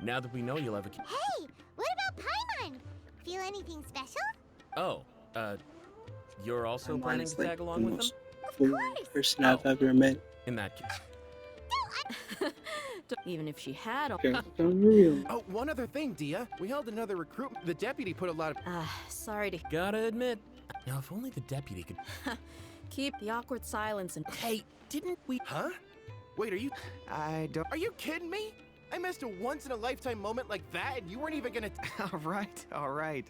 Now that we know you'll have a... Hey, what about Paimon? Feel anything special? Oh, you're also Paimon planning is to like tag the along with them? most Of boring course! person Oh. I've ever met. In that case... Even if she had a... Okay, unreal. Oh, one other thing, Dia. We held another recruitment. The deputy put a lot of... sorry to Gotta admit... Now, if only the deputy could... keep the awkward silence and... Hey, didn't we... Huh? Wait, are you... I don't... Are you kidding me? I missed a once-in-a-lifetime moment like that, and you weren't even gonna... All right.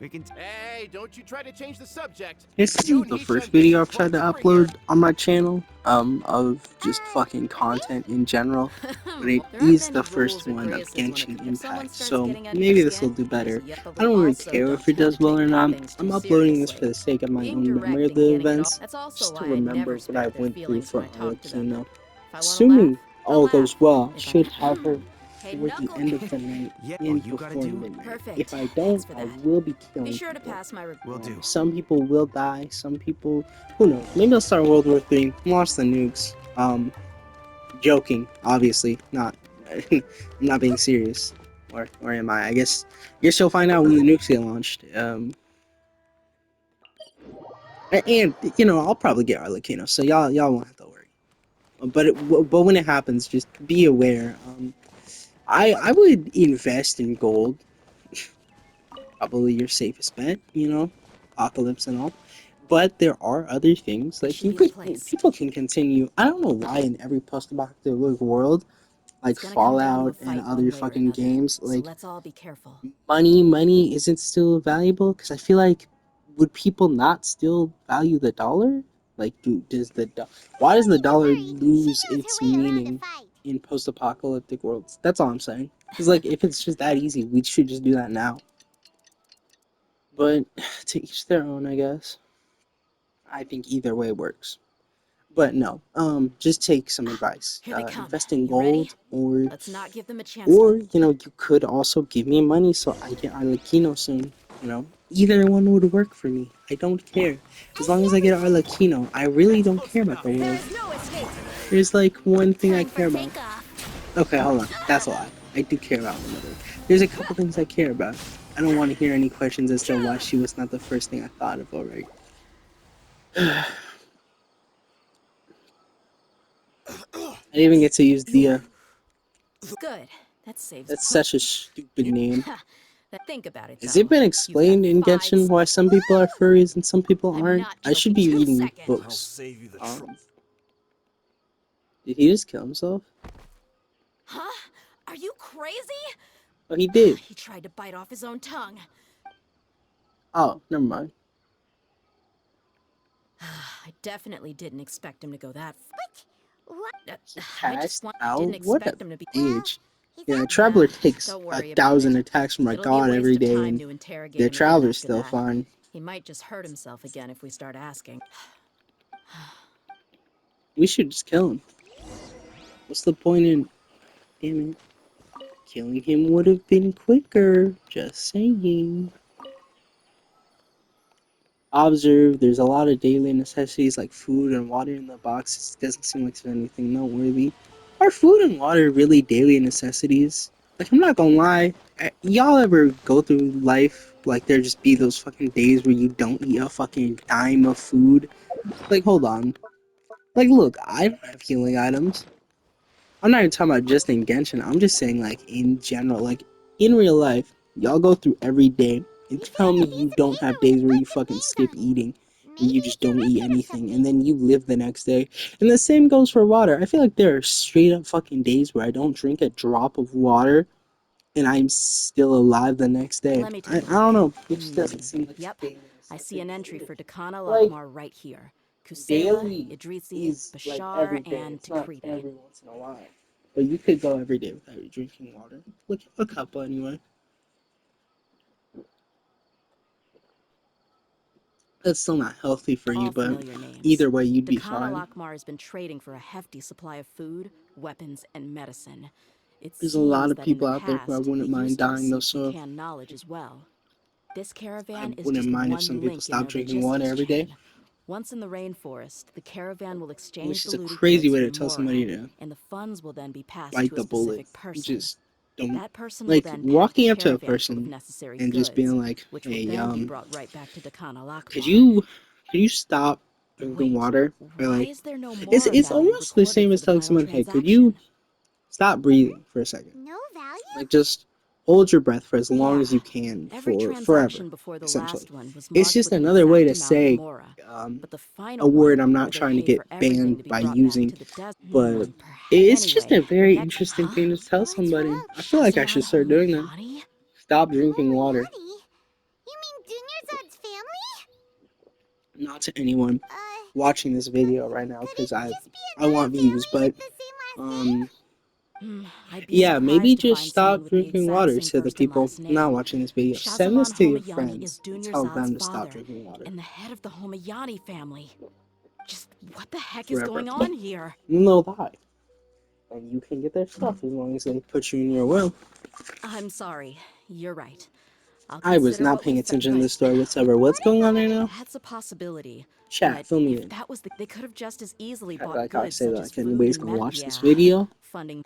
We can... Hey, don't you try to change the subject. This You is and the Heisha first and video Genshin I've tried to close over here. upload on my channel, of just fucking content in general, but it There aren't is many the first rules or one of graces when it Genshin comes- if someone Impact, starts so getting under maybe your this will skin, do better. there's a yep, but I don't really also care don't if it does tend to well take or bad not. things I'm too uploading this seriously. for the sake of my Being own direct memory of and the getting it all- events, That's also just to why I remember never what spread I their went through feelings for when I talk to them. Arlecchino. If I wanna Assuming laugh, I'll all laugh. goes well, If should I- have her Hey, toward the Knuckle. end of the night Yeah, all and you gotta before do... midnight. Perfect. If I Thanks don't, for I that. will be Be killing sure to people. pass my... Will do. Some people will die, some people, who knows, maybe I'll start World War III, launch the nukes. Joking, obviously, not, I'm not being serious, or am I? I guess you'll find out when the nukes get launched, and, you know, I'll probably get Arlecchino, so y'all won't have to worry, but when it happens, just be aware, I would invest in gold, probably your safest bet, you know, apocalypse and all. But there are other things, like Should be the place. people can continue. I don't know why in every post-apocalyptic world, like It's gonna come down to a Fallout and fight other one way or fucking another. games, So like let's all be careful. money isn't still valuable. Because I feel like, would people not still value the dollar? Like, why does the Don't dollar worry, she lose knows its her way around a meaning fight. in post-apocalyptic worlds? That's all I'm saying. Because like, if it's just that easy, we should just do that now. But to each their own, I guess. I think either way works. But no, just take some advice. Here they come. Invest in You ready? gold, or Let's not give them a chance. you know, you could also give me money so I get Arlecchino soon. You know, either one would work for me. I don't care. As long as I get Arlecchino, I really don't care about the world. no escape. There's like one thing I Time care for about. takeoff. Okay, hold on. That's a lie. I do care about my mother. There's a couple things I care about. I don't want to hear any questions as to why she was not the first thing I thought of already. I didn't even get to use Dia. Good. That saves. That's such a stupid name. Think about it. Has though. it been explained in You've got Genshin 5 why some people are furries and some people I'm aren't? not I should joking. be 2 reading seconds. books. I'll save you the Did he just kill himself? Huh? Are you crazy? Oh, he did. He tried to bite off his own tongue. Oh, never mind. I definitely didn't expect him to go that far. What? I Passed just out? didn't What expect a him to be. age. He's Yeah, out. Traveler Nah, takes don't worry 1,000 about it. attacks from my It'll be a god waste every of day, time and to interrogate the him again Traveler's after still that. fine. He might just hurt himself again if we start asking. We should just kill him. What's the point in... Damn it. Killing him would have been quicker. Just saying. Observe, there's a lot of daily necessities like food and water in the box. It doesn't seem like there's anything noteworthy. Are food and water really daily necessities? Like, I'm not gonna lie. Y'all ever go through life like there just be those fucking days where you don't eat a fucking dime of food? Like, hold on. Like, look, I don't have healing items. I'm not even talking about just in Genshin. I'm just saying, like, in general. Like, in real life, y'all go through every day and You tell found me a piece you of don't paper have days with where you lots of fucking names skip on it. eating and Maybe you it's just a don't eat record of anything and something. then you live the next day. And the same goes for water. I feel like there are straight up fucking days where I don't drink a drop of water and I'm still alive the next day. Let me I take a don't know. look. It just doesn't seem like Yep. daily I see an entry necessity. for Dakana Like, Lakmar right here. Kusela, daily Idrisi, is like every Bashar, day. and It's not Takride. every once in a while. But you could go every day without drinking water. Look, a couple anyway. That's still not healthy for you, All but familiar names. either way, you'd be Dakana fine. Lakmar has been trading for a hefty supply of food, weapons, and medicine. It There's a lot seems of that in people the out there who I past, wouldn't they mind used to dying though, receive so second knowledge as well. This I caravan is wouldn't just mind if one some people link in stopped their drinking water logistics every day. chain. Once in the rainforest, the caravan will exchange Which the is a looted crazy goods way for to tell Mora, somebody to and the funds will then be passed bite to a the bullet. specific person. Just don't That person will like then walking up pack to a caravan full of person necessary and just goods, being like, which will "Hey, then be brought right back to Deccan could al-Akbar. you stop drinking Wait, water?" Or why like, is there no it's Mora it's value almost the recorded same for as the telling final someone, "Hey, could you transaction? stop breathing for a second? No value? Like, just hold your breath for as long Yeah, as you can every for forever." transaction before the Essentially, last one was it's marked just with an another way exact to amount of say Mora, but the a final word one, I'm where not they trying to pay for get everything banned to be by brought back using, to the desert. but it's just Anyway, a very that interesting huh? thing to tell What's somebody. wrong? I feel like I Shazamon should start doing that. Homayani? Stop drinking water. Homayani? You mean Dunyarzad's family? Not to anyone watching this video right now, Could because it I just be I another want views, family but with the same last name? I'd be yeah, maybe surprised to just find someone stop with the drinking exact water same to the first and people last not name. watching this video. Send this Shazamon to your Homayani is friends and tell them Dunyarzad's to stop father drinking water and the head of the Homayani family. Just what the heck is forever. going on here? They'll die, and you can get their stuff as long as they put you in your will. I'm sorry. You're right. I'll I was consider not what we paying found, attention to but this story whatsoever. What's going on right now? that's a possibility. Chat, But fill me if in. that was they could have just as easily I bought like how I goods say such that. as Like food anybody's and gonna watch this yeah, video. funding.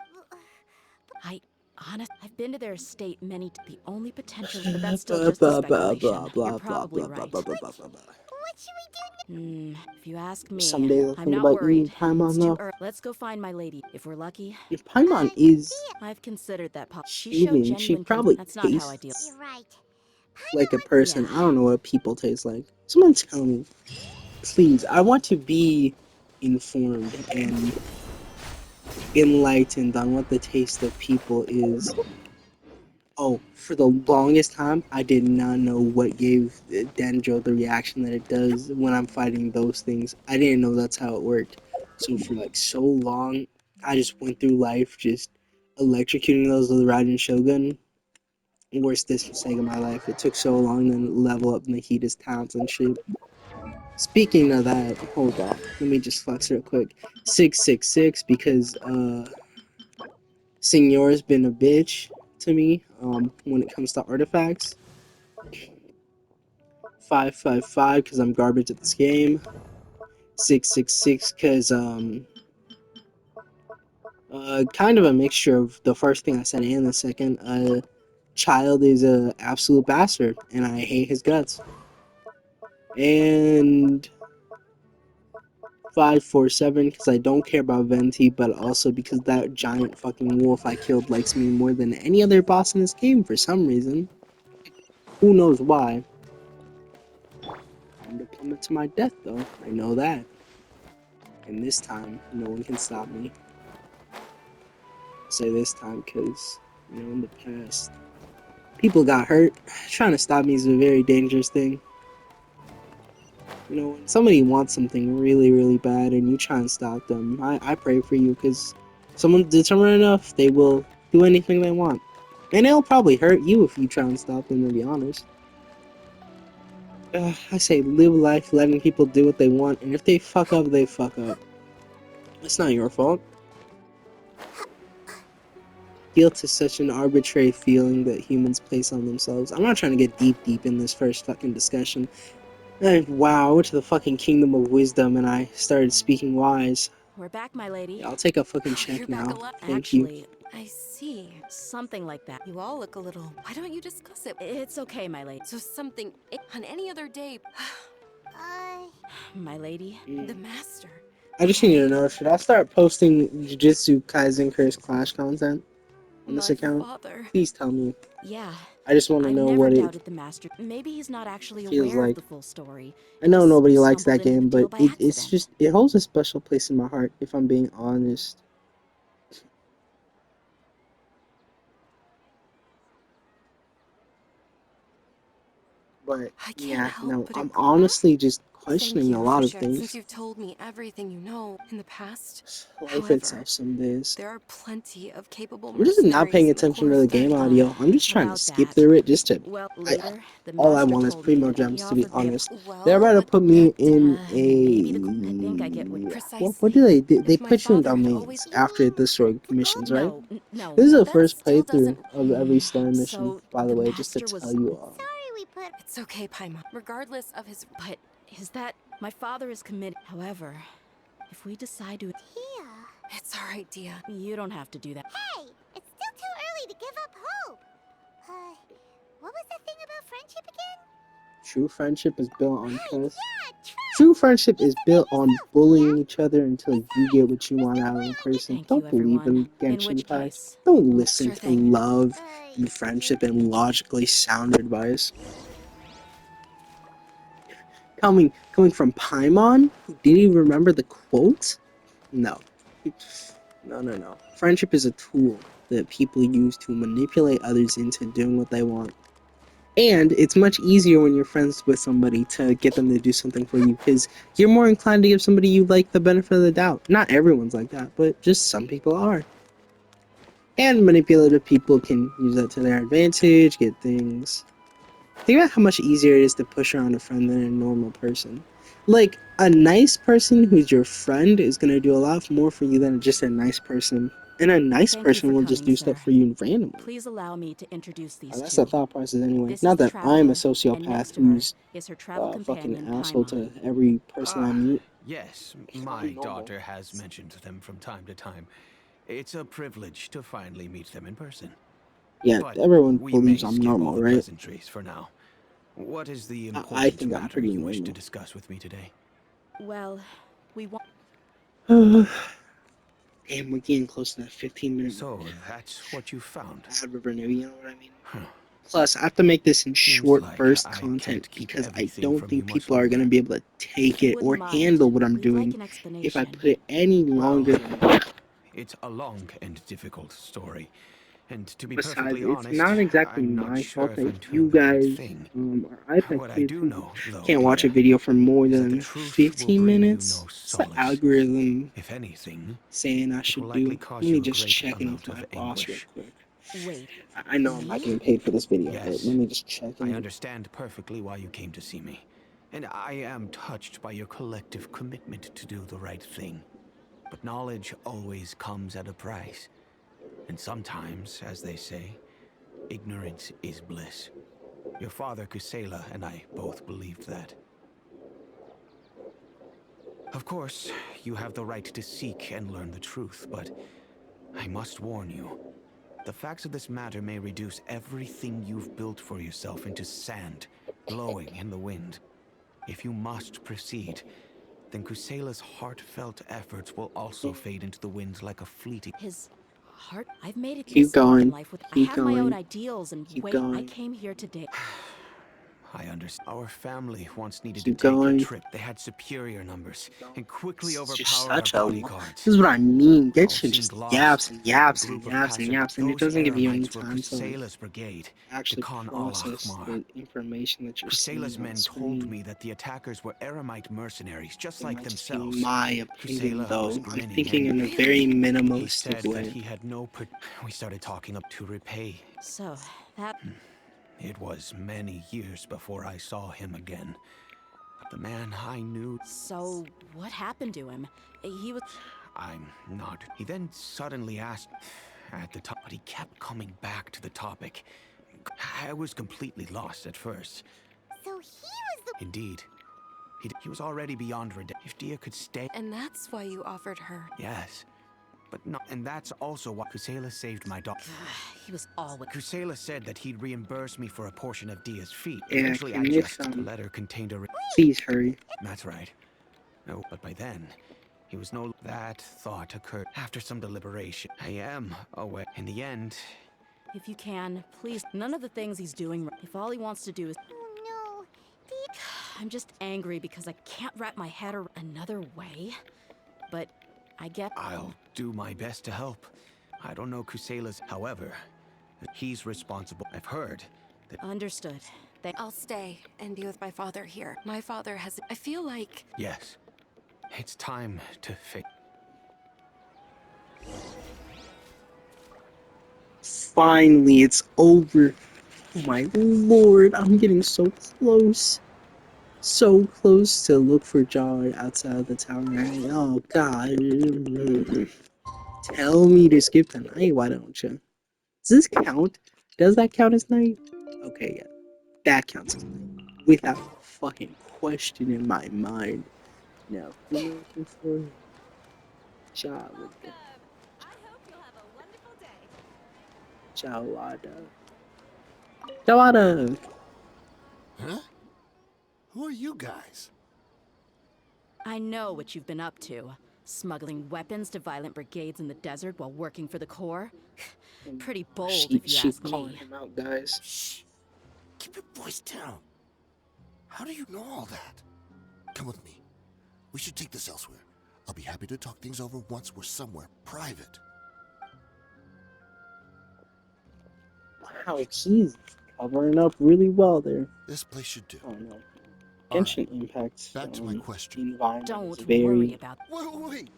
I've been to their estate the only potential, but Blah that's still just a blah blah speculation. blah You're blah blah probably blah blah right. blah blah blah blah. What should we do If you ask me, Someday they'll I'm think not about you worried. and It's Paimon too though. early. Let's go find my lady. If we're lucky, If Paimon is I've considered that. She showed human, she genuine probably That's not how I deal. You're tastes right. like a Paimon wants person. Yeah. I don't know what people taste like. Someone tell me, please. I want to be informed and enlightened on what the taste of people is. Oh, for the longest time, I did not know what gave Dendro the reaction that it does when I'm fighting those things. I didn't know that's how it worked. So for like so long, I just went through life just electrocuting those with Raiden Shogun. Worst mistake of my life. It took so long to level up Nikita's talents and shit. Speaking of that, hold on. Let me just flex real quick. 666 because Signor's been a bitch to me when it comes to artifacts. 555 because I'm garbage at this game. 666 because kind of a mixture of the first thing I said and the second. Child is a absolute bastard and I hate his guts. And 547 because I don't care about Venti, but also because that giant fucking wolf I killed likes me more than any other boss in this game for some reason. Who knows why? I'm coming to my death though. I know that. And this time, no one can stop me. I say this time because, in the past, people got hurt. Trying to stop me is a very dangerous thing. When somebody wants something really, really bad and you try and stop them, I pray for you because someone's determined enough, they will do anything they want. And it'll probably hurt you if you try and stop them, to be honest. I say live life letting people do what they want, and if they fuck up, they fuck up. It's not your fault. Guilt is such an arbitrary feeling that humans place on themselves. I'm not trying to get deep in this first fucking discussion. Wow, I went to the fucking Kingdom of Wisdom and I started speaking wise. We're back, my lady. Yeah, I'll take a fucking Oh, check you're back now. alive. Thank you. Actually, I see. something like that. You all look a little. Why don't you discuss it? It's okay, my lady. So something on any other day. My lady. The master. I just need to know, should I start posting Jujutsu Kaisen Curse Clash content on this My account? father. Please tell me. Yeah, I just want to I've know never what it doubted the master. Maybe he's not actually feels aware of like. the full story. I know Just nobody likes stumbled that into the game, deal but by it's accident. just, it holds a special place in my heart, if I'm being honest. But I can't yeah, help no, but I'm agree. honestly just Thank questioning a you for lot of sharing. Since things. you've told me everything you know in the past. Life However, itself some days. there are plenty of capable I'm just not mercenaries paying in the attention to core the third. game audio. I'm just trying to About skip that. through it just to. Well, I, later, the all I master want is told me primo that he gems, to be offered me a honest. They're Well, about to what put me in maybe I think I get what a. What do precisely? they do? They If my put you in father had always. domains You after mean the story the missions, right? No. This is the That first still playthrough doesn't. of every story mission, So, by the the way, just to master tell was. you all. sorry we put It's okay, Paimon. Regardless of his. But is that. My father is committed. However, if we decide to. Tia? It's alright, Dia. You don't have to do that. Hey, it's still too early to give up true friendship is built on trust. Yeah, try. True friendship is built on bullying each other until you get what you want out of a person. Thank Don't you, believe in everyone. In Genshin which Impact. case, Don't listen Sure to thing. love and friendship and logically sound advice. Coming from Paimon, who didn't even remember the quote? No. No. Friendship is a tool that people use to manipulate others into doing what they want. And it's much easier when you're friends with somebody to get them to do something for you because you're more inclined to give somebody you like the benefit of the doubt. Not everyone's like that, but just some people are. And manipulative people can use that to their advantage, get things. Think about how much easier it is to push around a friend than a normal person. Like, a nice person who's your friend is going to do a lot more for you than just a nice person. And a nice Thank you person for will just coming, do stuff sir. for you randomly. Please allow me to introduce these That's two. the thought process anyway. This Not is the that I'm a Traveler, and sociopath next to her who's is her travel fucking companion, asshole to Paimon. every person I meet. Yes, I'm my normal. daughter has mentioned them from time to time. It's a privilege to finally meet them in person. Yeah, But everyone we believes may I'm skip all normal, the right? pleasantries for now. What is the I important think I'm matter pretty you wish to normal. discuss with me today? Well, we want. Damn, we're getting close to that 15-minute mark. So that's what you found. Bad revenue, you know what I mean? Huh. Plus, I have to make this in Seems short like burst I content can't keep because I everything don't from you think much people are going to longer. be able to take If you it or wouldn't mind, handle what I'm we'd like doing an if I explanation. put it any Well, longer than that. it's a long and difficult story. And to be Besides, perfectly it's honest, not exactly I'm not my sure fault if that I'm doing you the right guys thing. are iPad What I kids do who know, though, can't watch a dear, video for more is that the than truth will 15 bring you minutes. no It's the solace. algorithm If anything, saying I it should will do. likely Let cause me you a just great check in with amount my of boss real anguish. quick. Wait, I know I'm not me? getting paid for this video, but Yes, let me just check I in. understand perfectly why you came to see me. And I am touched by your collective commitment to do the right thing. But knowledge always comes at a price. And sometimes, as they say, ignorance is bliss. Your father, Kusela, and I both believed that. Of course, you have the right to seek and learn the truth, but I must warn you. The facts of this matter may reduce everything you've built for yourself into sand, blowing in the wind. If you must proceed, then Kusela's heartfelt efforts will also fade into the wind like a fleeting... His heart? I've made it Keep this far in going. life with. I Keep have my own going. ideals, and Keep wait, I going. came here today. I understand. Our family once needed to Keep take a going. trip. They had superior numbers and quickly This is just overpowered our such a. bodyguards. This is what I mean. All Genshin seemed just yaps lost. and A yaps and group of yaps and passive. yaps, and it Those doesn't give you any Eremites were time to like Kusela's brigade, the actually Khan process al-Ahmar. the information that you're seeing Kusela's on men told screen. me that the attackers were Eremite mercenaries, just It like might just be themselves. my opinion, Kusela was though. I'm grinning thinking and in a Really? very he minimalistic said that way. he had no... We started talking up to repay. So that It was many years before I saw him again. The man I knew... So what happened to him? He was. I'm not... He then suddenly asked at the top, but he kept coming back to the topic. I was completely lost at first. So he was the. Indeed. He was already beyond redemption. If Dia could stay... And that's why you offered her. Yes. But not... And that's also why Kusela saved my daughter. He was always. Kusela said that he'd reimburse me for a portion of Dia's fee. Yeah, Eventually, can I you just... The letter contained a... please hurry? That's right. No, but by then, he was no... That thought occurred after some deliberation. I am aware. In the end... If you can, please. None of the things he's doing. If all he wants to do is. Oh no. I'm just angry because I can't wrap my head around another way. But I get. I'll do my best to help. I don't know Kusela's... However, he's responsible. I've heard that... Understood. I'll stay and be with my father here. My father has. I feel like. Yes. It's time to fix... Finally, it's over. Oh my lord, I'm getting so close. So close to look for Jar outside of the tower. Oh god. Tell me to skip the night, why don't you? Does this count? Does that count as night? Okay, yeah. That counts as night. Without a fucking question in my mind. Now, who am I looking for? Jar with the Jawada. Jawada! Huh? Who are you guys? I know what you've been up to. Smuggling weapons to violent brigades in the desert while working for the Corps. Pretty bold, if you She ask calling me. him out, guys. Shh. Keep your voice down. How do you know all that? Come with me. We should take this elsewhere. I'll be happy to talk things over once we're somewhere private. Wow, he's covering up really well there. This place should do. Oh no. All right, Genshin Impact back to my question. environment Don't is worry very about. Wait.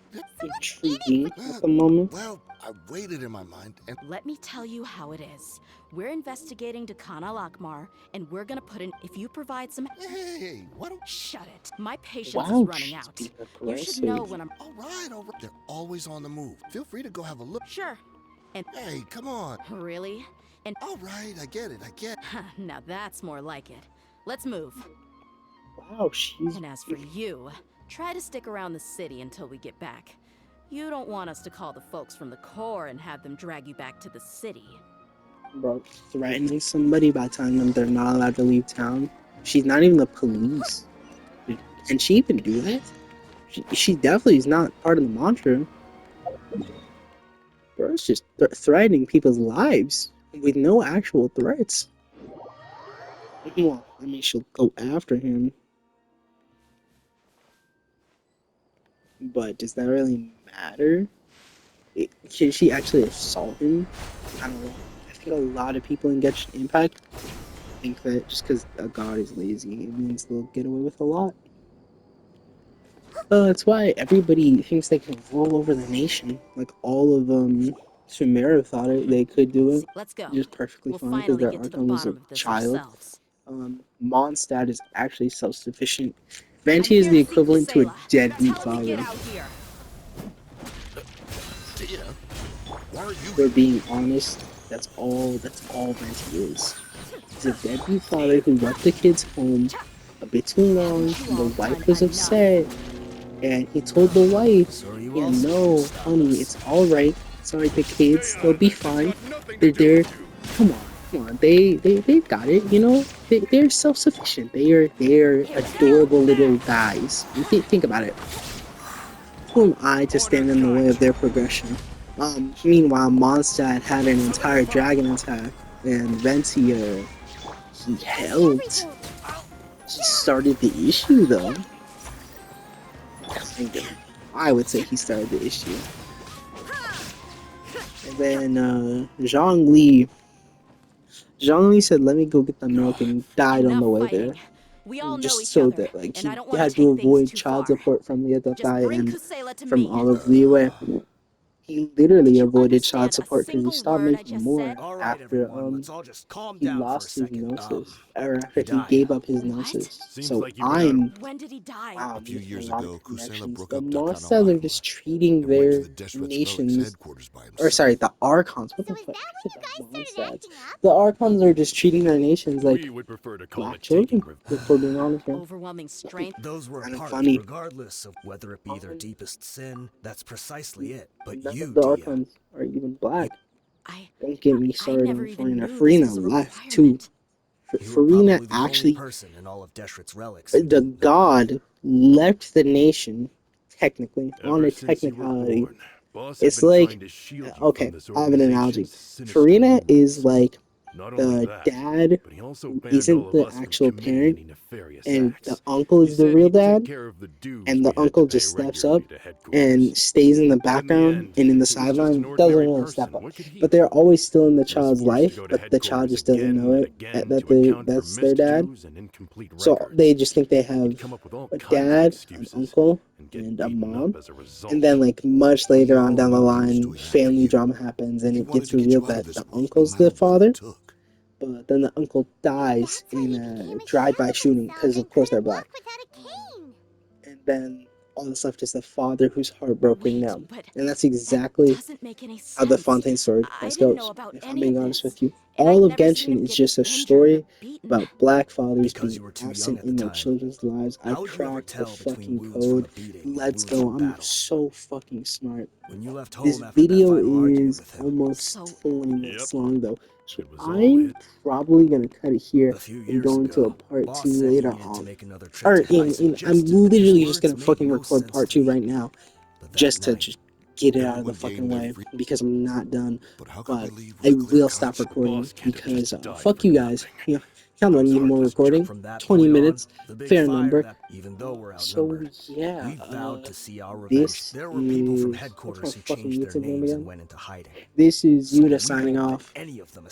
intriguing at the moment. Well, I waited in my mind and... Let me tell you how it is. We're investigating Khan al-Akmar, and we're gonna put in. If you provide some. Hey, why don't... Shut it. My patience Wow, is running she's out. being You should know aggressive. when I'm. All right. They're always on the move. Feel free to go have a look. Sure. And Hey, come on. really? And All right, I get it. now that's more like it. Let's move. Wow, she's And as for you, try to stick around the city until we get back. You don't want us to call the folks from the Corps and have them drag you back to the city. bro threatening somebody by telling them they're not allowed to leave town. She's not even the police. Can she even do that? She definitely is not part of the mantra. Bro, it's just threatening people's lives with no actual threats. Well, I mean, she'll go after him. But does that really matter? Can she actually assault him? I don't know. I think a lot of people in Genshin Impact think that just because a god is lazy, it means they'll get away with a lot. That's why everybody thinks they can rule over the nation. Like all of Sumeru thought they could do it. Let's go. Just perfectly We'll fine because finally their get to the Archon was a bottom of this child. ourselves. Mondstadt is actually self-sufficient. I'm Venti is here the to see equivalent to a Kusela. deadbeat Tell him to get father. out here. Tia, why are you... For being honest, that's all Venti is. He's a deadbeat father who left the kids home a bit too long, and the wife was upset, and he told the wife, yeah, no, honey, it's alright, the kids, they'll be fine, they're, come on, they got it, you know, they're self-sufficient, they're adorable little guys. You think about it. Who am I to stand in the way of their progression? Meanwhile, Mondstadt had an entire dragon attack, and Venti, he helped. He started the issue, though. Kind of. I would say he started the issue. And then, Zhongli said, let me go get the milk, and died on the way there. We all know Just each so other, that, like, and I he don't want had to to take things avoid too child far. support from Just Lietatai bring and Kusela to from me. all of Liyue. He literally Did you avoided child understand a support because he single stopped word I making just more said? All right, after everyone, let's all just calm he down for a lost his second. gnosis, or after he he died. gave up his What? gnosis. Seems So like you went I'm When did he die? wow, A few making years a lot ago, of Kusela connections. broke The up Monsters Dakana are just treating and went to their the Deshret's Relic's nations, headquarters by himself. or sorry, the Archons. What So the is fuck? that I when said you the guys started Mondstads. acting up? The Archons are just treating their nations like We would prefer to call black it taking children. If we're being honest here. Overwhelming strength. Those were Kind of apart, funny. regardless of whether it be their deepest sin. That's precisely it. But None you, of the Tia, Archons are even black. Don't get me I started never on even Farina. knew this Farina was a left too. requirement. you were Farina probably the only actually, person in all of Deshret's relics who the didn't know. god left the nation, technically, on Ever a since you were technicality. born, Boss has It's been like, trying to shield you okay, from this I have an analogy. organization's sinister Farina is movements. like Not only the that, dad but he also who banned all isn't of the us from actual committing parent, any nefarious and the acts. uncle He is the said real he'd take dad, care of the dues and we the had to uncle pay just steps up regularly to and headquarters. stays in the But in the background end, and in the it was just an sideline, doesn't ordinary really person. step up. What could he But they're do? always still in the He was child's forced to life, go to but the child headquarters just doesn't again know and it, again that to account for that's their dad. misdews and incomplete So records. they just think they He'd have come up with all a kinds of dad, an excuses uncle, and get and a beaten mom. up as a result. And then, like, much later on all down the knew he was line, doing that for family you. drama happens, and He it wanted gets to get revealed you out of that this the place, no uncle's matter the what it father. took. But then the uncle dies That's why in he a became a drive-by shell of shooting, himself because of and course they're couldn't black. walk without a cane. And then all that's left is the father who's heartbroken Wait, now. but And that's that exactly doesn't make any how the sense. Fontaine story I quest didn't know goes, about if I'm any being of honest this. with you. all of I've never seen him Genshin is get just a injured or story beaten. about black fathers Because being you were too young absent at in the their time. children's lives. How I've would you ever cracked the tell between fucking wounds from a code. beating and Let's wounds go. from I'm battle? so fucking smart. When you left This home after that video final argument is with him, almost So- 20 minutes Yep. long though, so It was all I'm it. probably gonna cut it here a few and years go into a ago, part Boss 2 said he later needed to on. make another trip Or to Bison I'm just to- his literally just words gonna made fucking no record sense part to 2 me. right now, But that just to night, just get it out of the everyone fucking gained their way, free- because I'm not done. But how could we But leave I with a clear will stop conscience? recording Boss can't have because just died fuck for you guys. nothing. You know, I'm letting you more recording. from that 20 point minutes, on, the big fair fire number. that even though we're So outnumbered, yeah, we vowed to see our revenge. this There were people from is what's my headquarters who fucking changed their YouTube name names and again? went into hiding. This is So Yuta we signing won't let off. any of them